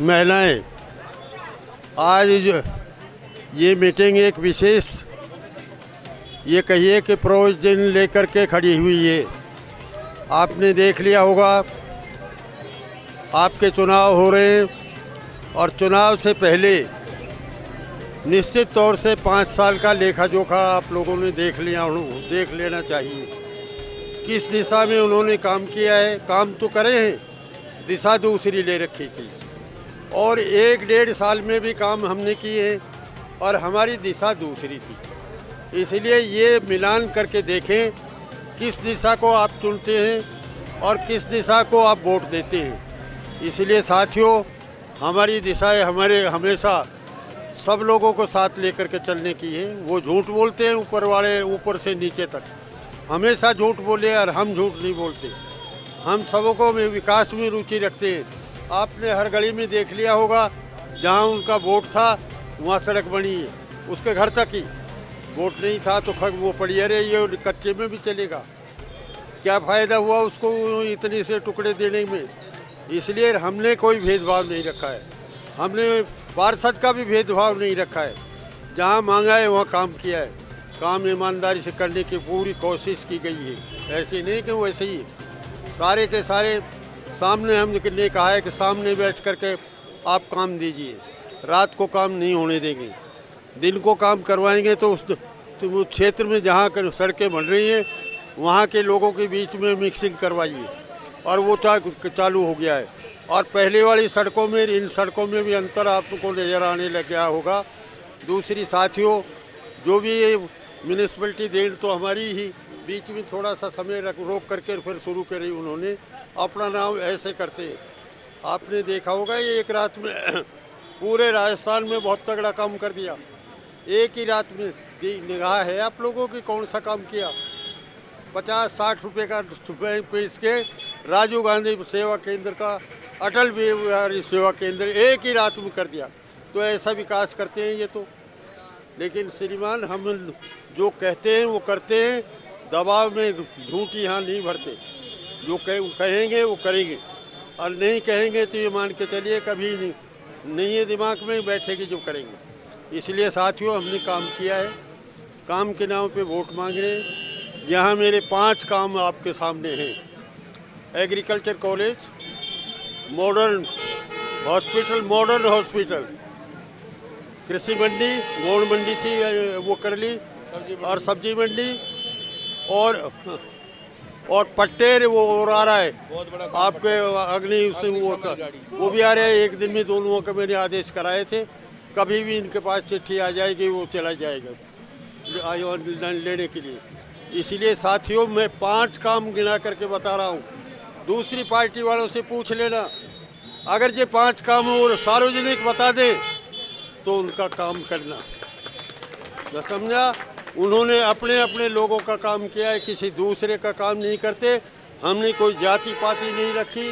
महिलाएं आज ये मीटिंग एक विशेष ये कहिए कि प्रयोजन लेकर के खड़ी हुई है। आपने देख लिया होगा आपके चुनाव हो रहे हैं और चुनाव से पहले निश्चित तौर से 5 साल का लेखा जोखा आप लोगों ने देख लेना चाहिए। किस दिशा में उन्होंने काम किया है, काम तो करे हैं, दिशा दूसरी ले रखी थी और 1-1.5 साल में भी काम हमने किए हैं और हमारी दिशा दूसरी थी। इसलिए ये मिलान करके देखें किस दिशा को आप चुनते हैं और किस दिशा को आप वोट देते हैं। इसलिए साथियों, हमारी दिशाएं हमारे हमेशा सब लोगों को साथ लेकर के चलने की है। वो झूठ बोलते हैं ऊपर वाले, ऊपर से नीचे तक हमेशा झूठ बोले और हम झूठ नहीं बोलते। हम सबको में विकास में रुचि रखते हैं। आपने हर गली में देख लिया होगा जहाँ उनका वोट था वहाँ सड़क बनी है, उसके घर तक ही। वोट नहीं था तो वो पड़ी रही, ये कच्चे में भी चलेगा। क्या फ़ायदा हुआ उसको इतने से टुकड़े देने में। इसलिए हमने कोई भेदभाव नहीं रखा है, हमने पार्षद का भी भेदभाव नहीं रखा है। जहाँ मांगा है वहाँ काम किया है, काम ईमानदारी से करने की पूरी कोशिश की गई है। ऐसे नहीं कि वैसे ही सारे के सारे सामने हमने कहा है कि सामने बैठ करके आप काम दीजिए। रात को काम नहीं होने देंगे, दिन को काम करवाएंगे तो उस क्षेत्र में जहाँ सड़कें बन रही हैं वहाँ के लोगों के बीच में मिक्सिंग करवाइए। और वो चालू हो गया है। और पहले वाली सड़कों में इन सड़कों में भी अंतर आपको नज़र आने लग गया होगा। दूसरी साथियों, जो भी ये म्यूनिसिपलिटी देन तो हमारी ही, बीच में थोड़ा सा समय रोक करके फिर शुरू करी उन्होंने। अपना नाम ऐसे करते हैं, आपने देखा होगा ये एक रात में पूरे राजस्थान में बहुत तगड़ा काम कर दिया। एक ही रात में निगाह है आप लोगों की कौन सा काम किया। 50-60 रुपये का पेश के राजीव गांधी सेवा केंद्र का अटल बिहारी सेवा केंद्र एक ही रात में कर दिया। तो ऐसा विकास करते हैं ये तो। लेकिन श्रीमान, हम जो कहते हैं वो करते हैं, दबाव में झूठ यहाँ नहीं भरते। जो कहेंगे वो करेंगे और नहीं कहेंगे तो ये मान के चलिए कभी नहीं है दिमाग में बैठेगी जो करेंगे। इसलिए साथियों, हमने काम किया है, काम के नाम पे वोट मांग रहे हैं। यहाँ मेरे 5 काम आपके सामने हैं। एग्रीकल्चर कॉलेज, मॉडर्न हॉस्पिटल, कृषि मंडी, गोड़ मंडी थी वो कर ली, और सब्जी मंडी और पट्टेर वो और आ रहा है आपके अग्नि से वो भी आ रहा है। एक दिन में दोनों का मैंने आदेश कराए थे, कभी भी इनके पास चिट्ठी आ जाएगी वो चला जाएगा लेने के लिए। इसलिए साथियों, मैं 5 काम गिना करके बता रहा हूँ। दूसरी पार्टी वालों से पूछ लेना, अगर ये 5 काम और सार्वजनिक बता दें तो उनका काम करना। न समझा, उन्होंने अपने अपने लोगों का काम किया है, किसी दूसरे का काम नहीं करते। हमने कोई जाति पाति नहीं रखी,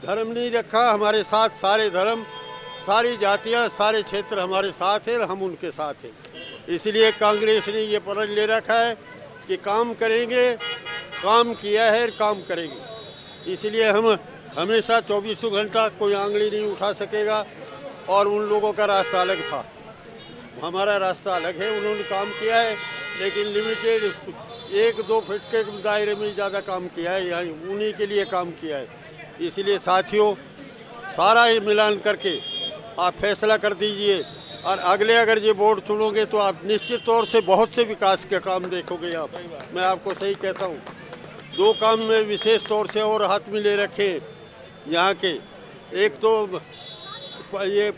धर्म नहीं रखा। हमारे साथ सारे धर्म, सारी जातियाँ, सारे क्षेत्र हमारे साथ हैं, हम उनके साथ हैं। इसलिए कांग्रेस ने ये प्रण ले रखा है कि काम करेंगे, काम किया है, काम करेंगे। इसलिए हम हमेशा 24 घंटा कोई आंगली नहीं उठा सकेगा। और उन लोगों का रास्ता अलग था, हमारा रास्ता अलग है। उन्होंने काम किया है लेकिन लिमिटेड 1-2 फीट के दायरे में ज़्यादा काम किया है, यहाँ उन्हीं के लिए काम किया है। इसलिए साथियों, सारा ये मिलान करके आप फैसला कर दीजिए और अगर ये वोट चुनोगे तो आप निश्चित तौर से बहुत से विकास के काम देखोगे आप। मैं आपको सही कहता हूँ। 2 काम में विशेष तौर से और हाथ में ले रखे यहाँ के। एक तो ये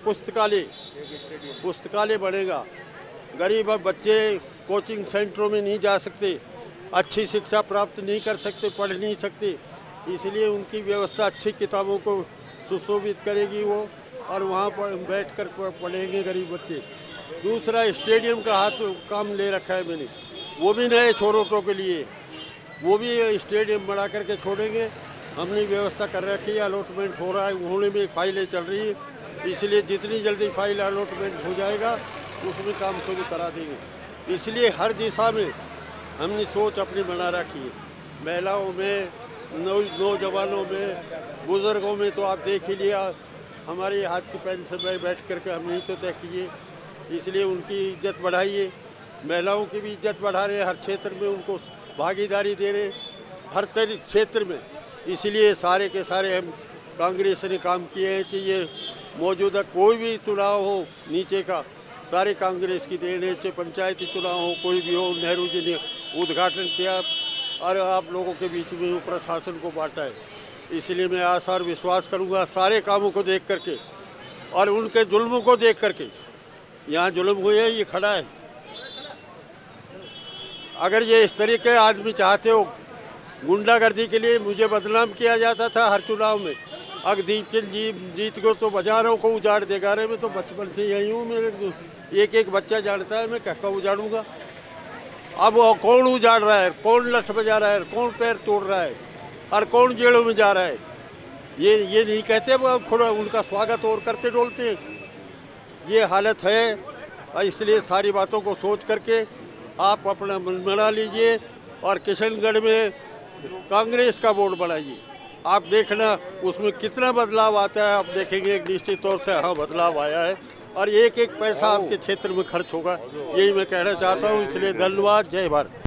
पुस्तकालय बनेगा। गरीब बच्चे कोचिंग सेंटरों में नहीं जा सकते, अच्छी शिक्षा प्राप्त नहीं कर सकते, पढ़ नहीं सकते। इसलिए उनकी व्यवस्था अच्छी किताबों को सुशोभित करेगी वो, और वहाँ पर बैठ कर पढ़ेंगे गरीब बच्चे। दूसरा, स्टेडियम का काम ले रखा है मैंने, वो भी नए छोरों के लिए, वो भी स्टेडियम बना करके छोड़ेंगे। हमने व्यवस्था कर रखी है, अलॉटमेंट हो रहा है, होने में फाइलें चल रही है। इसलिए जितनी जल्दी फाइल अलॉटमेंट हो जाएगा उसमें काम शुरू करा देंगे। इसलिए हर दिशा में हमने सोच अपनी बना रखी है। महिलाओं में, नौजवानों में, बुज़ुर्गों में तो आप देख ही लिया हमारे हाथ की पेन से बैठ करके हम नहीं तो तय किए, इसलिए उनकी इज्जत बढ़ाइए। महिलाओं की भी इज्जत बढ़ा रहे, हर क्षेत्र में उनको भागीदारी दे रहे, हर क्षेत्र में। इसलिए सारे के सारे हम कांग्रेस ने काम किए हैं कि ये मौजूदा कोई भी चुनाव हो नीचे का, सारे कांग्रेस की देन है। चाहे पंचायती चुनाव हो, कोई भी हो, नेहरू जी ने उद्घाटन किया और आप लोगों के बीच में प्रशासन को बांटा है। इसलिए मैं आशा और विश्वास करूंगा सारे कामों को देख करके और उनके जुल्मों को देख करके। यहाँ जुल्म हुए हैं, ये खड़ा है। अगर ये इस तरीके के आदमी चाहते हो, गुंडागर्दी के लिए मुझे बदनाम किया जाता था हर चुनाव में। अगर दीपचंद जी जीत गो तो बाजारों को उजाड़ देगा। रहे मैं तो बचपन से यही हूँ, मेरे एक बच्चा जानता है, मैं कहकर उजाड़ूंगा। अब वो कौन उजाड़ रहा है, कौन लठ बजा रहा है, कौन पैर तोड़ रहा है और कौन जेलों में जा रहा है, ये नहीं कहते। वो थोड़ा उनका स्वागत और करते डोलते हैं। ये हालत है, और इसलिए सारी बातों को सोच करके आप अपना मन बना लीजिए और किशनगढ़ में कांग्रेस का वोट बढ़ाइए। आप देखना उसमें कितना बदलाव आता है। आप देखेंगे निश्चित तौर से हाँ बदलाव आया है और एक पैसा आपके क्षेत्र में खर्च होगा। यही मैं कहना चाहता हूँ। इसलिए धन्यवाद। जय भारत।